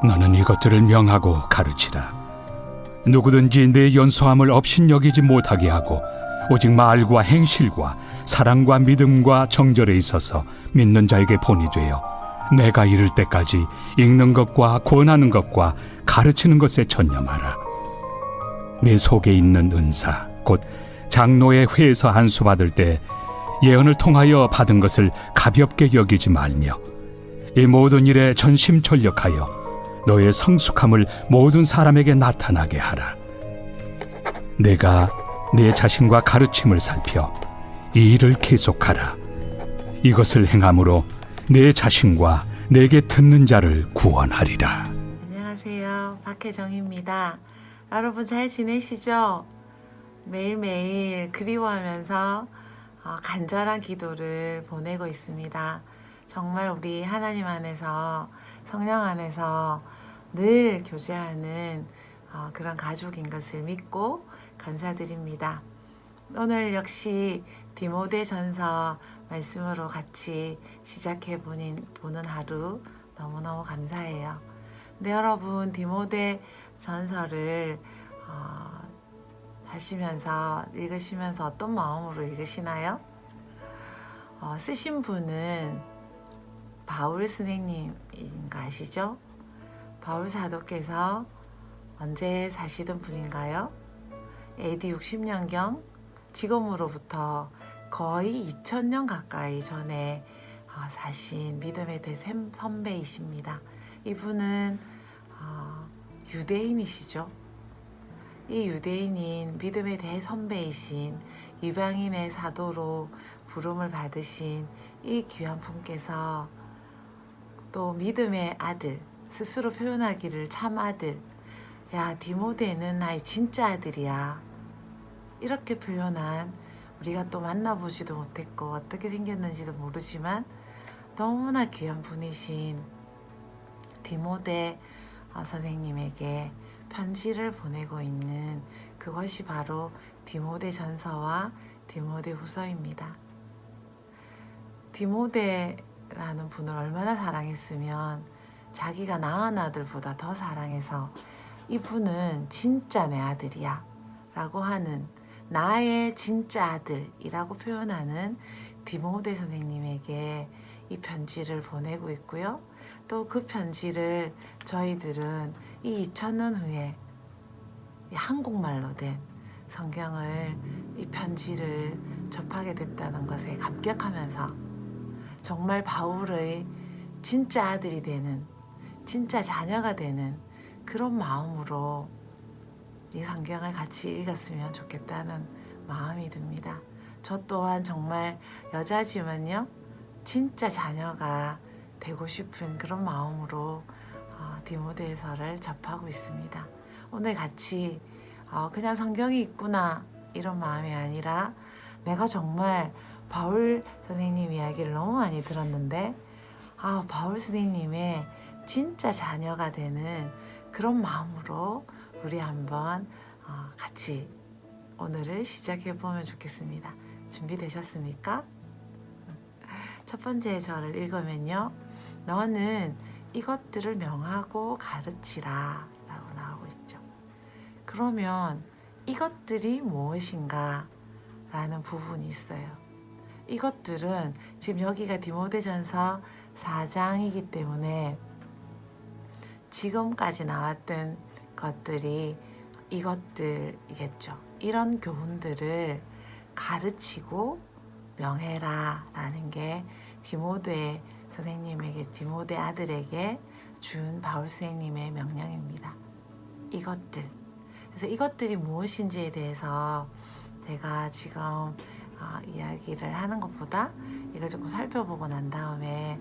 너는 이것들을 명하고 가르치라. 누구든지 내 연소함을 업신여기지 못하게 하고 오직 말과 행실과 사랑과 믿음과 정절에 있어서 믿는 자에게 본이 되어 내가 이를 때까지 읽는 것과 권하는 것과 가르치는 것에 전념하라. 내 속에 있는 은사 곧 장로의 회에서 안수 받을 때 예언을 통하여 받은 것을 가볍게 여기지 말며 이 모든 일에 전심전력하여 너의 성숙함을 모든 사람에게 나타나게 하라. 내가 내 자신과 가르침을 살펴 이 일을 계속하라. 이것을 행함으로 내 자신과 내게 듣는 자를 구원하리라. 안녕하세요. 박혜정입니다. 여러분 잘 지내시죠? 매일매일 그리워하면서 간절한 기도를 보내고 있습니다. 정말 우리 하나님 안에서 성령 안에서 늘 교제하는 그런 가족인 것을 믿고 감사드립니다. 오늘 역시 디모데전서 말씀으로 같이 시작해 보는 하루 너무너무 감사해요. 네, 여러분 디모데전서를 하시면서 읽으시면서 어떤 마음으로 읽으시나요? 쓰신 분은 바울 선생님인가 아시죠? 바울 사도께서 언제 사시던 분인가요? AD 60년경 지금으로부터 거의 2000년 가까이 전에 사신 믿음의 대선배이십니다. 이분은 유대인이시죠. 이 유대인인 믿음의 대선배이신 이방인의 사도로 부름을 받으신 이 귀한 분께서 또 믿음의 아들, 스스로 표현하기를 참 아들, 야 디모데는 나의 진짜 아들이야, 이렇게 표현한, 우리가 또 만나보지도 못했고 어떻게 생겼는지도 모르지만 너무나 귀한 분이신 디모데 선생님에게 편지를 보내고 있는 그것이 바로 디모데전서와 디모데후서입니다. 디모데라는 분을 얼마나 사랑했으면 자기가 낳은 아들보다 더 사랑해서 이분은 진짜 내 아들이야 라고 하는, 나의 진짜 아들이라고 표현하는 디모데 선생님에게 이 편지를 보내고 있고요. 또 그 편지를 저희들은 이 2000년 후에 이 한국말로 된 성경을, 이 편지를 접하게 됐다는 것에 감격하면서 정말 바울의 진짜 아들이 되는, 진짜 자녀가 되는 그런 마음으로 이 성경을 같이 읽었으면 좋겠다는 마음이 듭니다. 저 또한 정말 여자지만요, 진짜 자녀가 되고 싶은 그런 마음으로 디모데서를 접하고 있습니다. 오늘 같이 그냥 성경이 있구나 이런 마음이 아니라, 내가 정말 바울 선생님 이야기를 너무 많이 들었는데 바울 선생님의 진짜 자녀가 되는 그런 마음으로 우리 한번 같이 오늘을 시작해 보면 좋겠습니다. 준비되셨습니까? 첫 번째 절을 읽으면요, 너는 이것들을 명하고 가르치라 라고 나오고 있죠. 그러면 이것들이 무엇인가 라는 부분이 있어요. 이것들은 지금 여기가 디모데전서 4장이기 때문에 지금까지 나왔던 것들이 이것들이겠죠. 이런 교훈들을 가르치고 명해라 라는 게 디모데 선생님에게, 디모데 아들에게 준 바울 선생님의 명령입니다. 이것들. 그래서 이것들이 무엇인지에 대해서 제가 지금 이야기를 하는 것보다 이걸 조금 살펴보고 난 다음에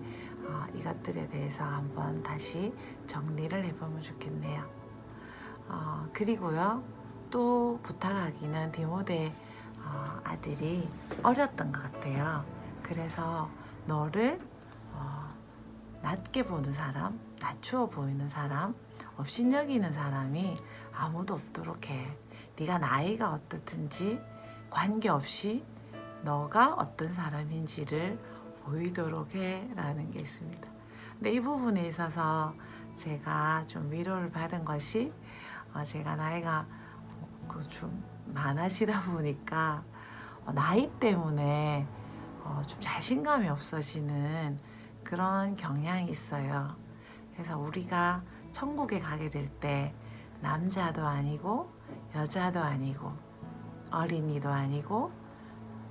이것들에 대해서 한번 다시 정리를 해보면 좋겠네요. 그리고요, 또 부탁하기는 디모데 아들이 어렸던 것 같아요. 그래서 너를 낮게 보는 사람, 낮추어 보이는 사람, 업신여기는 사람이 아무도 없도록 해. 네가 나이가 어떻든지 관계없이 너가 어떤 사람인지를 보이도록 해 라는 게 있습니다. 근데 이 부분에 있어서 제가 좀 위로를 받은 것이 제가 나이가 좀 많아지다 보니까 나이 때문에 좀 자신감이 없어지는 그런 경향이 있어요. 그래서 우리가 천국에 가게 될 때 남자도 아니고 여자도 아니고 어린이도 아니고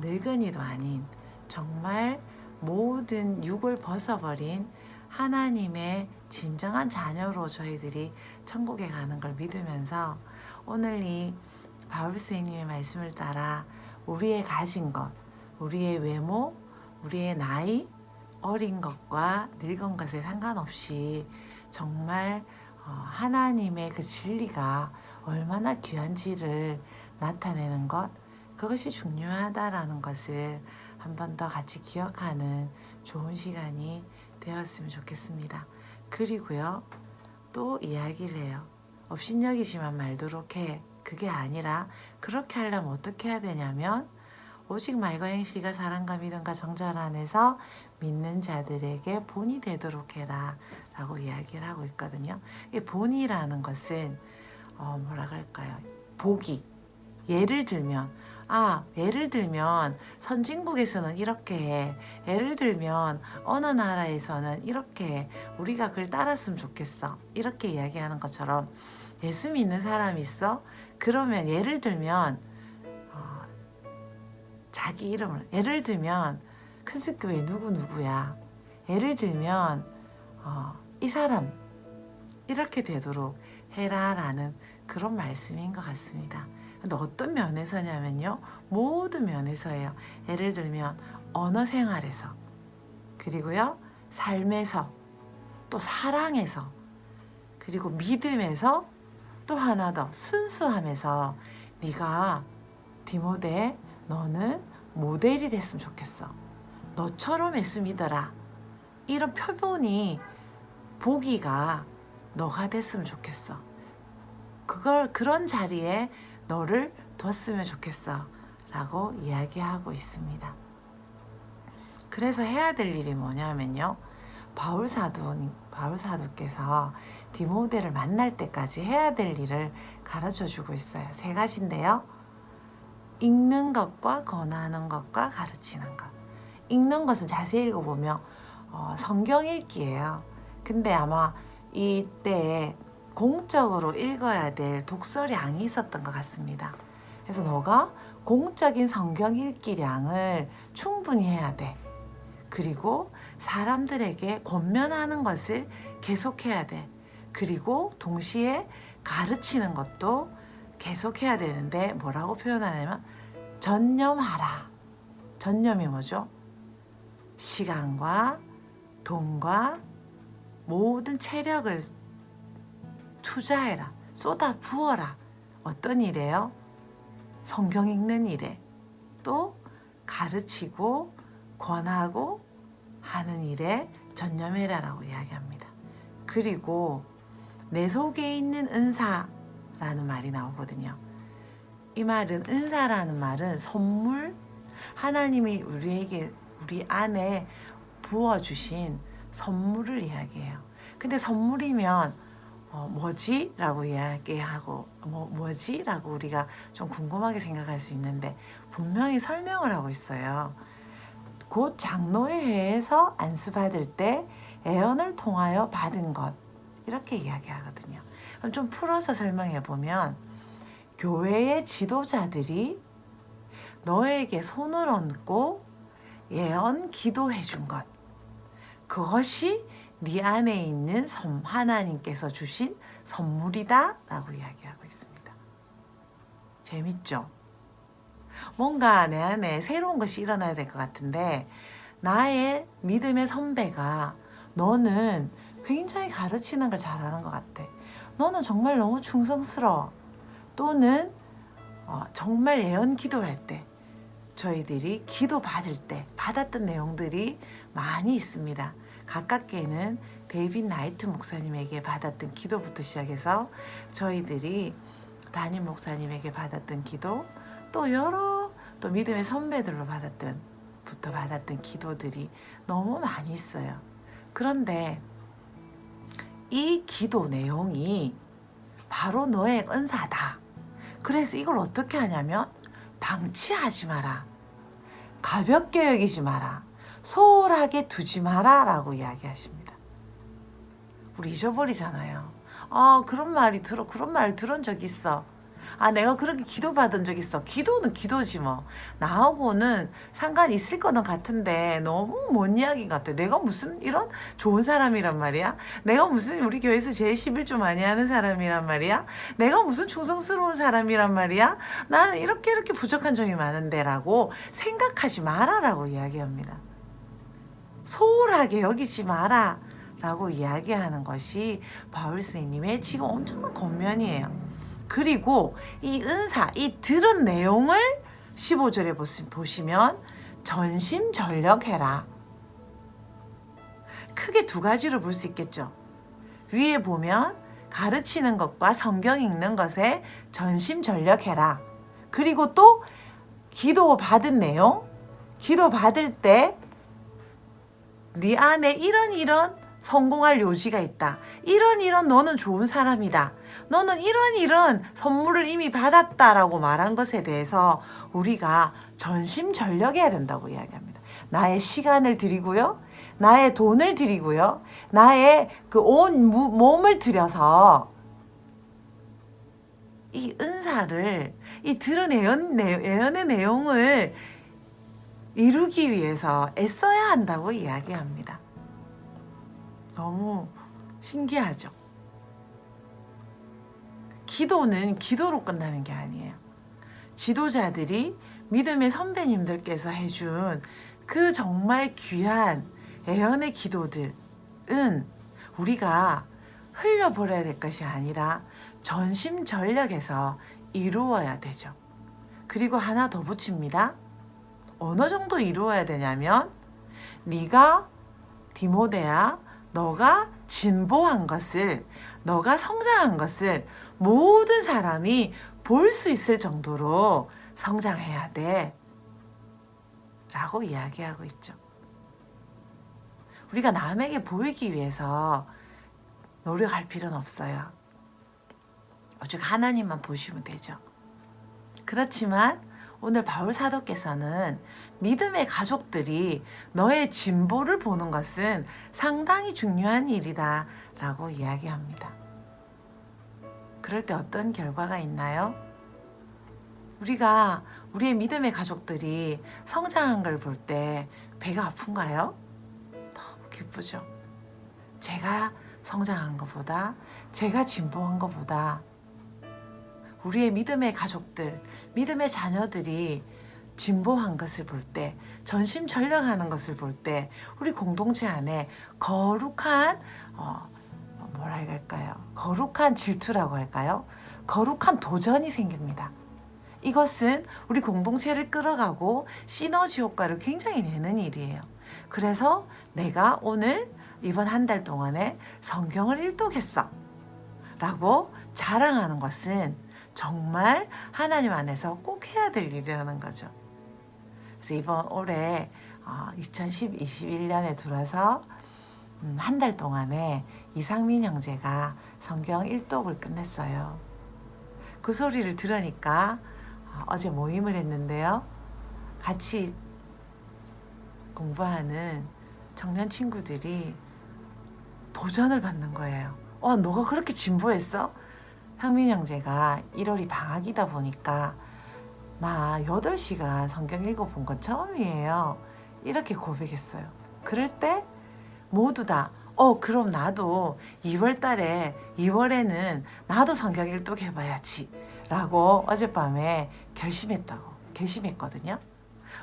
늙은이도 아닌 정말 모든 육을 벗어버린 하나님의 진정한 자녀로 저희들이 천국에 가는 걸 믿으면서 오늘 이 바울 선생님의 말씀을 따라 우리의 가진 것, 우리의 외모, 우리의 나이, 어린 것과 늙은 것에 상관없이 정말 하나님의 그 진리가 얼마나 귀한지를 나타내는 것, 그것이 중요하다라는 것을 한 번 더 같이 기억하는 좋은 시간이 되었으면 좋겠습니다. 그리고요, 또 이야기를 해요. 업신여기지만 말도록 해. 그게 아니라 그렇게 하려면 어떻게 해야 되냐면 오직 말과 행실과 사랑과 믿음과 정절 안에서 믿는 자들에게 본이 되도록 해라 라고 이야기를 하고 있거든요. 이 본이라는 것은 뭐라 그럴까요? 복이. 예를 들면 선진국에서는 이렇게 해. 예를 들면 어느 나라에서는 이렇게 해. 우리가 그걸 따랐으면 좋겠어. 이렇게 이야기하는 것처럼 예수 믿는 사람이 있어? 그러면 예를 들면 자기 이름을 예를 들면 큰숙교회 누구누구야. 예를 들면 이 사람 이렇게 되도록 해라라는 그런 말씀인 것 같습니다. 근데 어떤 면에서냐면요, 모든 면에서예요. 예를 들면 언어 생활에서, 그리고요 삶에서, 또 사랑에서, 그리고 믿음에서, 또 하나 더 순수함에서 네가 디모데 너는 모델이 됐으면 좋겠어. 너처럼 예수 믿어라. 이런 표본이 보기가 너가 됐으면 좋겠어. 그런 자리에 너를 뒀으면 좋겠어 라고 이야기하고 있습니다. 그래서 해야 될 일이 뭐냐면요, 바울 사도께서 디모데를 만날 때까지 해야 될 일을 가르쳐 주고 있어요. 3가지인데요. 읽는 것과 권하는 것과 가르치는 것. 읽는 것은 자세히 읽어보면 성경 읽기예요. 근데 아마 이때 공적으로 읽어야 될 독서량이 있었던 것 같습니다. 그래서 너가 공적인 성경 읽기량을 충분히 해야 돼. 그리고 사람들에게 권면하는 것을 계속해야 돼. 그리고 동시에 가르치는 것도 계속해야 되는데 뭐라고 표현하냐면 전념하라. 전념이 뭐죠? 시간과 돈과 모든 체력을 투자해라. 쏟아 부어라. 어떤 일이에요? 성경 읽는 일에, 또 가르치고 권하고 하는 일에 전념해라라고 이야기합니다. 그리고 내 속에 있는 은사라는 말이 나오거든요. 이 말은, 은사라는 말은 선물, 하나님이 우리 안에 부어주신 선물을 이야기해요. 근데 선물이면 뭐지? 라고 이야기하고 뭐지? 라고 우리가 좀 궁금하게 생각할 수 있는데 분명히 설명을 하고 있어요. 곧 장로회에서 안수받을 때 애언을 통하여 받은 것, 이렇게 이야기하거든요. 그럼 좀 풀어서 설명해 보면, 교회의 지도자들이 너에게 손을 얹고 예언 기도해 준 것, 그것이 네 안에 있는 하나님께서 주신 선물이다 라고 이야기하고 있습니다. 재밌죠? 뭔가 내 안에 새로운 것이 일어나야 될 것 같은데, 나의 믿음의 선배가 너는 굉장히 가르치는 걸 잘하는 것 같아. 너는 정말 너무 충성스러워. 또는 정말 예언 기도할 때, 저희들이 기도 받을 때 받았던 내용들이 많이 있습니다. 가깝게는 데이빗 나이트 목사님에게 받았던 기도부터 시작해서 저희들이 담임 목사님에게 받았던 기도, 또 믿음의 선배들로 받았던 기도들이 너무 많이 있어요. 그런데 이 기도 내용이 바로 너의 은사다. 그래서 이걸 어떻게 하냐면 방치하지 마라. 가볍게 여기지 마라. 소홀하게 두지 마라 라고 이야기하십니다. 우리 잊어버리잖아요. 그런 말 들은 적 있어. 내가 그렇게 기도받은 적 있어. 기도는 기도지 뭐. 나하고는 상관이 있을 거는 같은데 너무 먼 이야기 같아. 내가 무슨 이런 좋은 사람이란 말이야? 내가 무슨 우리 교회에서 제일 11조 많이 하는 사람이란 말이야? 내가 무슨 충성스러운 사람이란 말이야? 나는 이렇게 부족한 점이 많은데 라고 생각하지 마라라고 이야기합니다. 소홀하게 여기지 마라 라고 이야기하는 것이 바울 스님의 지금 엄청난 권면이에요. 그리고 이 은사, 이 들은 내용을 15절에 보시면 전심전력해라. 크게 두 가지로 볼 수 있겠죠. 위에 보면 가르치는 것과 성경 읽는 것에 전심전력해라. 그리고 또 기도 받은 내용, 기도 받을 때 네 안에 이런 성공할 요지가 있다. 이런 너는 좋은 사람이다. 너는 이런 선물을 이미 받았다라고 말한 것에 대해서 우리가 전심전력해야 된다고 이야기합니다. 나의 시간을 드리고요. 나의 돈을 드리고요. 나의 그 온 몸을 들여서 이 은사를, 이 들은 예언의 내용을 이루기 위해서 애써야 한다고 이야기합니다. 너무 신기하죠? 기도는 기도로 끝나는 게 아니에요. 지도자들이 믿음의 선배님들께서 해준 그 정말 귀한 애연의 기도들은 우리가 흘려버려야 될 것이 아니라 전심전력해서 이루어야 되죠. 그리고 하나 더 붙입니다. 어느 정도 이루어야 되냐면 네가 디모데야, 너가 진보한 것을, 너가 성장한 것을 모든 사람이 볼 수 있을 정도로 성장해야 돼 라고 이야기하고 있죠. 우리가 남에게 보이기 위해서 노력할 필요는 없어요. 오직 하나님만 보시면 되죠. 그렇지만 오늘 바울 사도께서는 믿음의 가족들이 너의 진보를 보는 것은 상당히 중요한 일이다 라고 이야기합니다. 그럴 때 어떤 결과가 있나요? 우리가 우리의 믿음의 가족들이 성장한 걸 볼 때 배가 아픈가요? 너무 기쁘죠. 제가 성장한 것보다, 제가 진보한 것보다 우리의 믿음의 가족들, 믿음의 자녀들이 진보한 것을 볼 때, 전심전력하는 것을 볼 때 우리 공동체 안에 거룩한 거룩한 질투라고 할까요? 거룩한 도전이 생깁니다. 이것은 우리 공동체를 끌어가고 시너지 효과를 굉장히 내는 일이에요. 그래서 내가 오늘 이번 한 달 동안에 성경을 일독했어 라고 자랑하는 것은 정말 하나님 안에서 꼭 해야 될 일이라는 거죠. 그래서 이번 올해 2021년에 들어서 한 달 동안에 이상민 형제가 성경 일독을 끝냈어요. 그 소리를 들으니까 어제 모임을 했는데요. 같이 공부하는 청년 친구들이 도전을 받는 거예요. 너가 그렇게 진보했어? 상민 형제가 1월이 방학이다 보니까 나 8시간 성경 읽어본 건 처음이에요. 이렇게 고백했어요. 그럴 때 모두 다 그럼 나도 2월에는 나도 성경 일독해봐야지 라고 어젯밤에 결심했거든요.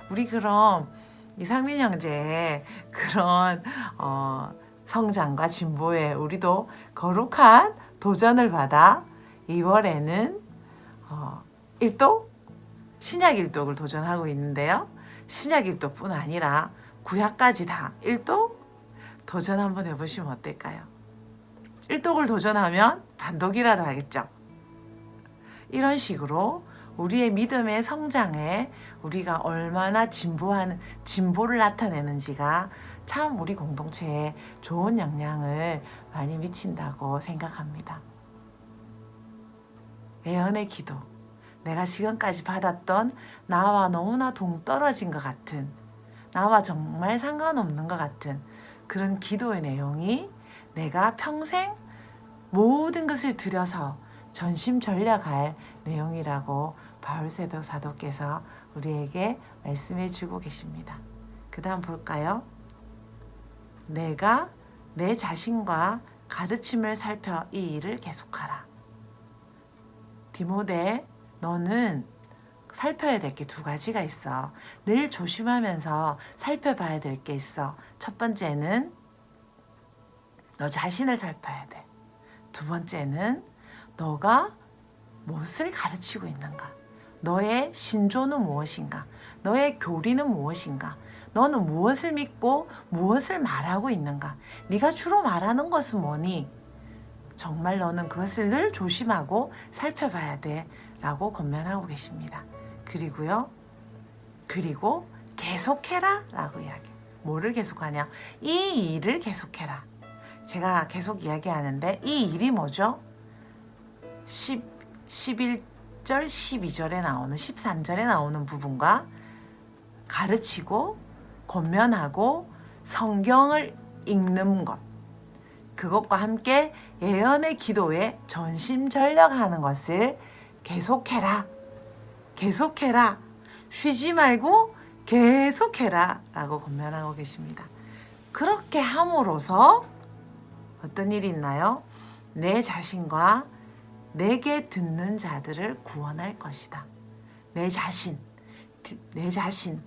우리 그럼 이상민 형제의 그런 성장과 진보에 우리도 거룩한 도전을 받아 2월에는 일독, 신약 일독을 도전하고 있는데요. 신약 일독뿐 아니라 구약까지 다 일독 도전 한번 해보시면 어떨까요? 일독을 도전하면 반독이라도 하겠죠. 이런 식으로 우리의 믿음의 성장에 우리가 얼마나 진보를 나타내는지가 참 우리 공동체에 좋은 영향을 많이 미친다고 생각합니다. 애언의 기도, 내가 지금까지 받았던 나와 너무나 동떨어진 것 같은, 나와 정말 상관없는 것 같은 그런 기도의 내용이 내가 평생 모든 것을 들여서 전심전력할 내용이라고 바울세도 사도께서 우리에게 말씀해 주고 계십니다. 그 다음 볼까요? 내가 내 자신과 가르침을 살펴 이 일을 계속하라. 디모데, 너는 살펴야 될 게 두 가지가 있어. 늘 조심하면서 살펴봐야 될 게 있어. 첫 번째는 너 자신을 살펴야 돼. 두 번째는 너가 무엇을 가르치고 있는가? 너의 신조는 무엇인가? 너의 교리는 무엇인가? 너는 무엇을 믿고 무엇을 말하고 있는가? 네가 주로 말하는 것은 뭐니? 정말 너는 그것을 늘 조심하고 살펴봐야 돼 라고 권면하고 계십니다. 그리고 계속해라 라고 이야기. 뭐를 계속하냐? 이 일을 계속해라. 제가 계속 이야기하는데 이 일이 뭐죠? 11절, 12절에 나오는 13절에 나오는 부분과 가르치고 권면하고 성경을 읽는 것, 그것과 함께 예언의 기도에 전심전력하는 것을 계속해라. 계속해라. 쉬지 말고 계속해라 라고 권면하고 계십니다. 그렇게 함으로써 어떤 일이 있나요? 내 자신과 내게 듣는 자들을 구원할 것이다. 내 자신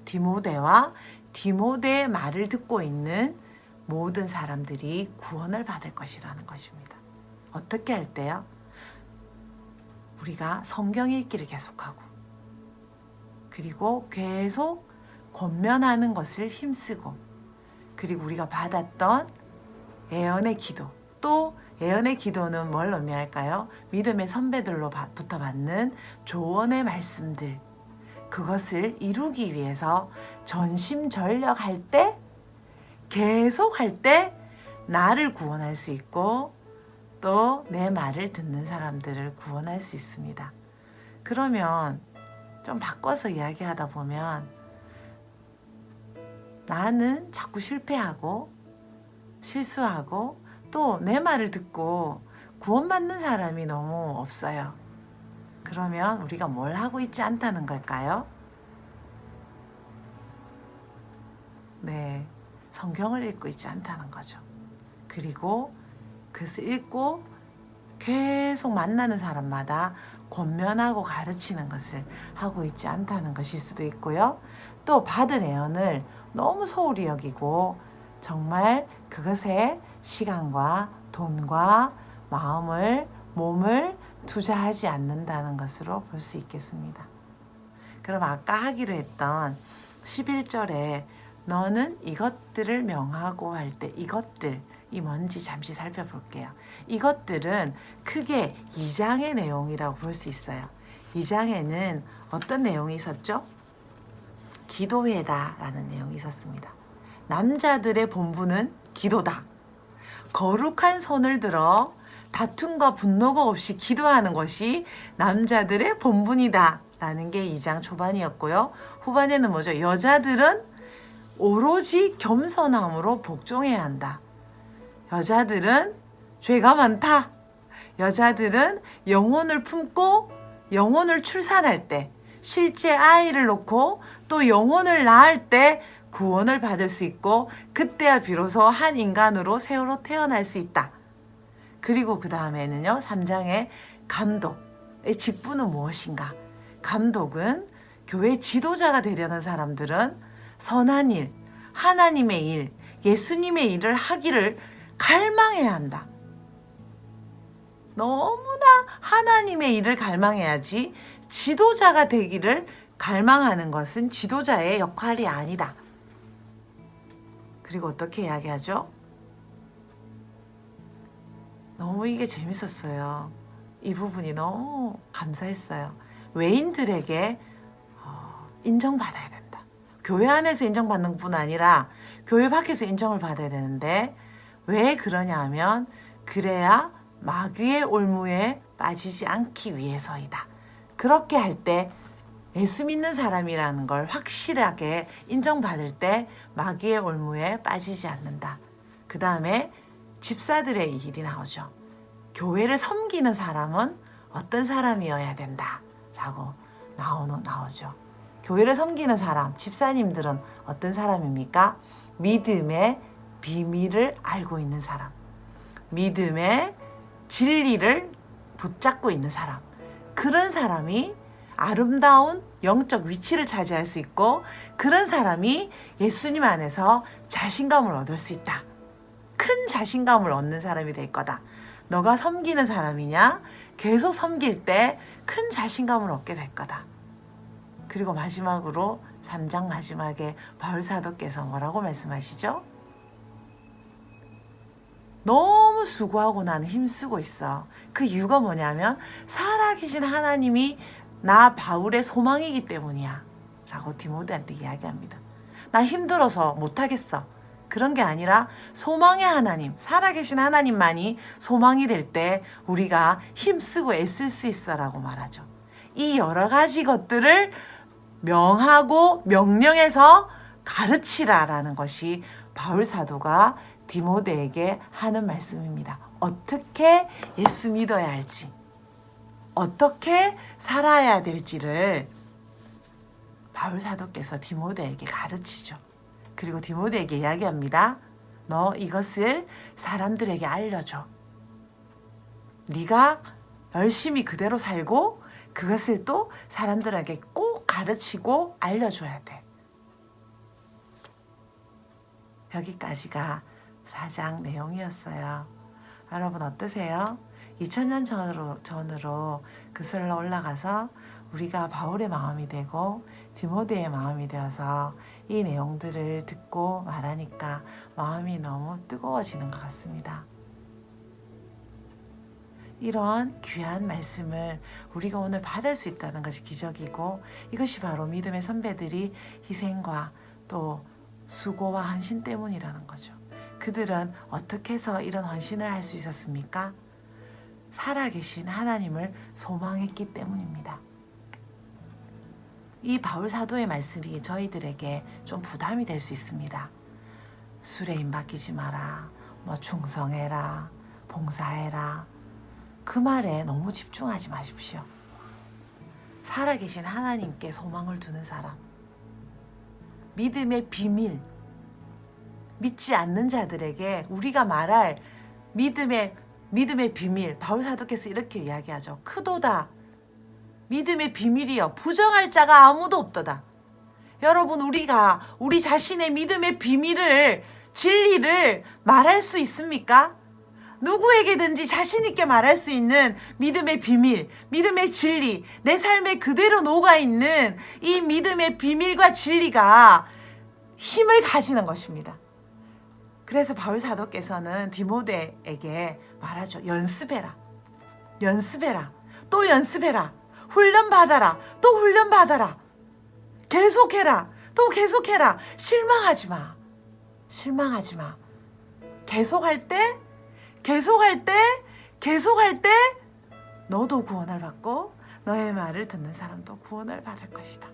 디모데와 디모데의 말을 듣고 있는 모든 사람들이 구원을 받을 것이라는 것입니다. 어떻게 할 때요? 우리가 성경 읽기를 계속하고 그리고 계속 권면하는 것을 힘쓰고 그리고 우리가 받았던 애언의 기도, 또 애언의 기도는 뭘 의미할까요? 믿음의 선배들로부터 받는 조언의 말씀들, 그것을 이루기 위해서 전심전력할 때, 계속 할 때 나를 구원할 수 있고 또 내 말을 듣는 사람들을 구원할 수 있습니다. 그러면 좀 바꿔서 이야기하다 보면 나는 자꾸 실패하고 실수하고 또 내 말을 듣고 구원받는 사람이 너무 없어요. 그러면 우리가 뭘 하고 있지 않다는 걸까요? 네, 성경을 읽고 있지 않다는 거죠. 그리고 그것을 읽고 계속 만나는 사람마다 권면하고 가르치는 것을 하고 있지 않다는 것일 수도 있고요. 또 받은 애언을 너무 소홀히 여기고 정말 그것에 시간과 돈과 마음을, 몸을 투자하지 않는다는 것으로 볼 수 있겠습니다. 그럼 아까 하기로 했던 11절에 너는 이것들을 명하고 할 때 이것들이 뭔지 잠시 살펴볼게요. 이것들은 크게 2장의 내용이라고 볼 수 있어요. 2장에는 어떤 내용이 있었죠? 기도회다라는 내용이 있었습니다. 남자들의 본분은 기도다. 거룩한 손을 들어 다툼과 분노가 없이 기도하는 것이 남자들의 본분이다 라는 게 2장 초반이었고요. 후반에는 뭐죠? 여자들은 오로지 겸손함으로 복종해야 한다. 여자들은 죄가 많다. 여자들은 영혼을 품고 영혼을 출산할 때, 실제 아이를 놓고 또 영혼을 낳을 때 구원을 받을 수 있고 그때야 비로소 한 인간으로 새로 태어날 수 있다. 그리고 그 다음에는요, 3장의 감독의 직분은 무엇인가? 감독은 교회 지도자가 되려는 사람들은 선한 일, 하나님의 일, 예수님의 일을 하기를 갈망해야 한다. 너무나 하나님의 일을 갈망해야지 지도자가 되기를 갈망하는 것은 지도자의 역할이 아니다. 그리고 어떻게 이야기하죠? 너무 이게 재밌었어요. 이 부분이 너무 감사했어요. 외인들에게 인정받아야 된다. 교회 안에서 인정받는 뿐 아니라 교회 밖에서 인정을 받아야 되는데 왜 그러냐 하면 그래야 마귀의 올무에 빠지지 않기 위해서이다. 그렇게 할 때 예수 믿는 사람이라는 걸 확실하게 인정받을 때 마귀의 올무에 빠지지 않는다. 그 다음에 집사들의 일이 나오죠. 교회를 섬기는 사람은 어떤 사람이어야 된다 라고 나오죠. 교회를 섬기는 사람, 집사님들은 어떤 사람입니까? 믿음의 비밀을 알고 있는 사람, 믿음의 진리를 붙잡고 있는 사람, 그런 사람이 아름다운 영적 위치를 차지할 수 있고 그런 사람이 예수님 안에서 자신감을 얻을 수 있다. 큰 자신감을 얻는 사람이 될 거다. 너가 섬기는 사람이냐? 계속 섬길 때 큰 자신감을 얻게 될 거다. 그리고 마지막으로 3장 마지막에 바울 사도께서 뭐라고 말씀하시죠? 너무 수고하고 나는 힘쓰고 있어. 그 이유가 뭐냐면 살아계신 하나님이 나 바울의 소망이기 때문이야 라고 디모데한테 이야기합니다. 나 힘들어서 못하겠어. 그런 게 아니라 소망의 하나님, 살아계신 하나님만이 소망이 될 때 우리가 힘쓰고 애쓸 수 있어 라고 말하죠. 이 여러 가지 것들을 명하고 명령해서 가르치라 라는 것이 바울 사도가 디모데에게 하는 말씀입니다. 어떻게 예수 믿어야 할지, 어떻게 살아야 될지를 바울 사도께서 디모데에게 가르치죠. 그리고 디모데에게 이야기합니다. 너 이것을 사람들에게 알려줘. 네가 열심히 그대로 살고 그것을 또 사람들에게 꼭 가르치고 알려줘야 돼. 여기까지가 4장 내용이었어요. 여러분 어떠세요? 2000년 전으로 그슬러 올라가서 우리가 바울의 마음이 되고 디모데의 마음이 되어서 이 내용들을 듣고 말하니까 마음이 너무 뜨거워지는 것 같습니다. 이런 귀한 말씀을 우리가 오늘 받을 수 있다는 것이 기적이고 이것이 바로 믿음의 선배들이 희생과 또 수고와 헌신 때문이라는 거죠. 그들은 어떻게 해서 이런 헌신을 할 수 있었습니까? 살아계신 하나님을 소망했기 때문입니다. 이 바울 사도의 말씀이 저희들에게 좀 부담이 될 수 있습니다. 술에 임박히지 마라, 충성해라, 봉사해라. 그 말에 너무 집중하지 마십시오. 살아계신 하나님께 소망을 두는 사람, 믿음의 비밀, 믿지 않는 자들에게 우리가 말할 믿음의 비밀, 바울 사도께서 이렇게 이야기하죠. 크도다. 믿음의 비밀이여 부정할 자가 아무도 없도다. 여러분 우리가 우리 자신의 믿음의 비밀을 진리를 말할 수 있습니까? 누구에게든지 자신 있게 말할 수 있는 믿음의 비밀, 믿음의 진리, 내 삶에 그대로 녹아있는 이 믿음의 비밀과 진리가 힘을 가지는 것입니다. 그래서 바울 사도께서는 디모데에게 말하죠. 연습해라. 연습해라. 또 연습해라. 훈련받아라. 또 훈련받아라. 계속해라. 또 계속해라. 실망하지 마. 실망하지 마. 계속할 때 너도 구원을 받고 너의 말을 듣는 사람도 구원을 받을 것이다.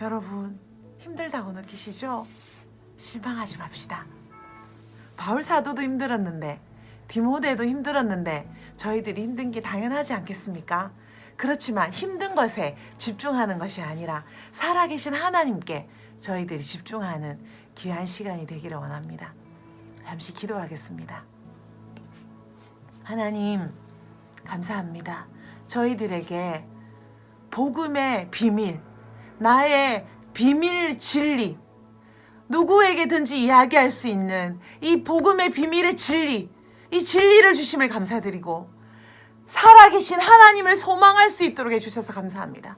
여러분 힘들다고 느끼시죠? 실망하지 맙시다. 바울 사도도 힘들었는데 디모데도 힘들었는데 저희들이 힘든 게 당연하지 않겠습니까? 그렇지만 힘든 것에 집중하는 것이 아니라 살아계신 하나님께 저희들이 집중하는 귀한 시간이 되기를 원합니다. 잠시 기도하겠습니다. 하나님 감사합니다. 저희들에게 복음의 비밀, 나의 비밀 진리, 누구에게든지 이야기할 수 있는 이 복음의 비밀의 진리, 이 진리를 주심을 감사드리고 살아계신 하나님을 소망할 수 있도록 해주셔서 감사합니다.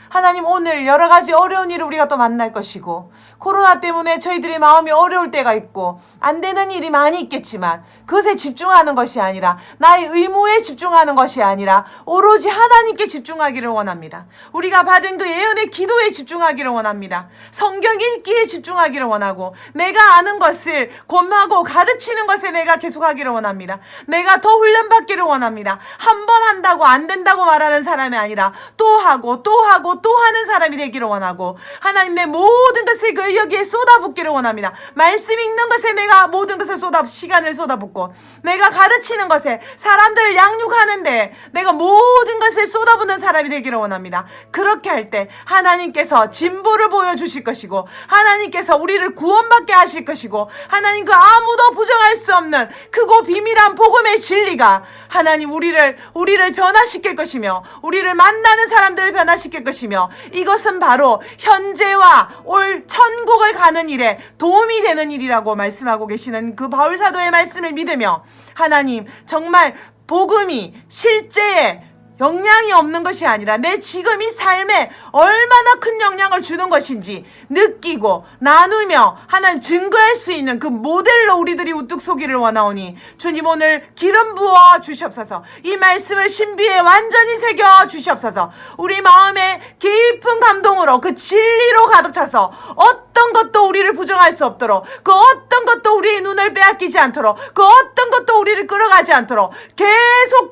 하나님, 오늘 여러 가지 어려운 일을 우리가 또 만날 것이고, 코로나 때문에 저희들의 마음이 어려울 때가 있고 안 되는 일이 많이 있겠지만 그것에 집중하는 것이 아니라, 나의 의무에 집중하는 것이 아니라 오로지 하나님께 집중하기를 원합니다. 우리가 받은 그 예언의 기도에 집중하기를 원합니다. 성경 읽기에 집중하기를 원하고, 내가 아는 것을 권하고 가르치는 것에 내가 계속하기를 원합니다. 내가 더 훈련받기를 원합니다. 한 번 한다고 안 된다고 말하는 사람이 아니라 또 하고 또 하고 또 하는 사람이 되기를 원하고, 하나님, 내 모든 것을 여기에 쏟아붓기를 원합니다. 말씀 읽는 것에 내가 모든 것을 시간을 쏟아붓고, 내가 가르치는 것에, 사람들을 양육하는데 내가 모든 것을 쏟아붓는 사람이 되기를 원합니다. 그렇게 할 때 하나님께서 진보를 보여주실 것이고, 하나님께서 우리를 구원받게 하실 것이고, 하나님, 그 아무도 부정할 수 없는 크고 비밀한 복음의 진리가 하나님 우리를 변화시킬 것이며, 우리를 만나는 사람들을 변화시킬 것이며, 이것은 바로 현재와 올 천국을 가는 일에 도움이 되는 일이라고 말씀하고 계시는 그 바울 사도의 말씀을 믿으며, 하나님, 정말 복음이 실제에 영향이 없는 것이 아니라 내 지금 이 삶에 얼마나 큰 영향을 주는 것인지 느끼고 나누며 하나님 증거할 수 있는 그 모델로 우리들이 우뚝 서기를 원하오니, 주님, 오늘 기름 부어 주시옵소서. 이 말씀을 신비에 완전히 새겨 주시옵소서. 우리 마음에 깊은 감동으로 그 진리로 가득 차서 어떤 것도 우리를 부정할 수 없도록, 그 어떤 것도 우리의 눈을 빼앗기지 않도록, 그 어떤 것도 우리를 끌어가지 않도록 계속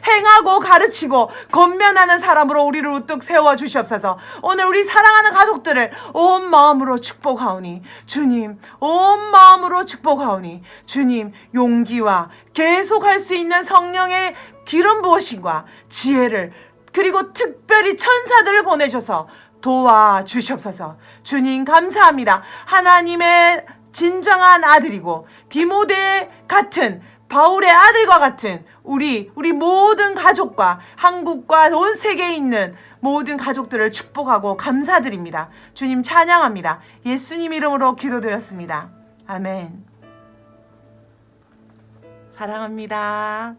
행하고 가르치고 건면하는 사람으로 우리를 우뚝 세워 주시옵소서. 오늘 우리 사랑하는 가족들을 온 마음으로 축복하오니 주님, 온 마음으로 축복하오니 주님, 용기와 계속할 수 있는 성령의 기름 부으심과 지혜를, 그리고 특별히 천사들을 보내줘서 도와주시옵소서. 주님, 감사합니다. 하나님의 진정한 아들이고 디모데 같은, 바울의 아들과 같은 우리 모든 가족과 한국과 온 세계에 있는 모든 가족들을 축복하고 감사드립니다. 주님, 찬양합니다. 예수님 이름으로 기도드렸습니다. 아멘. 사랑합니다.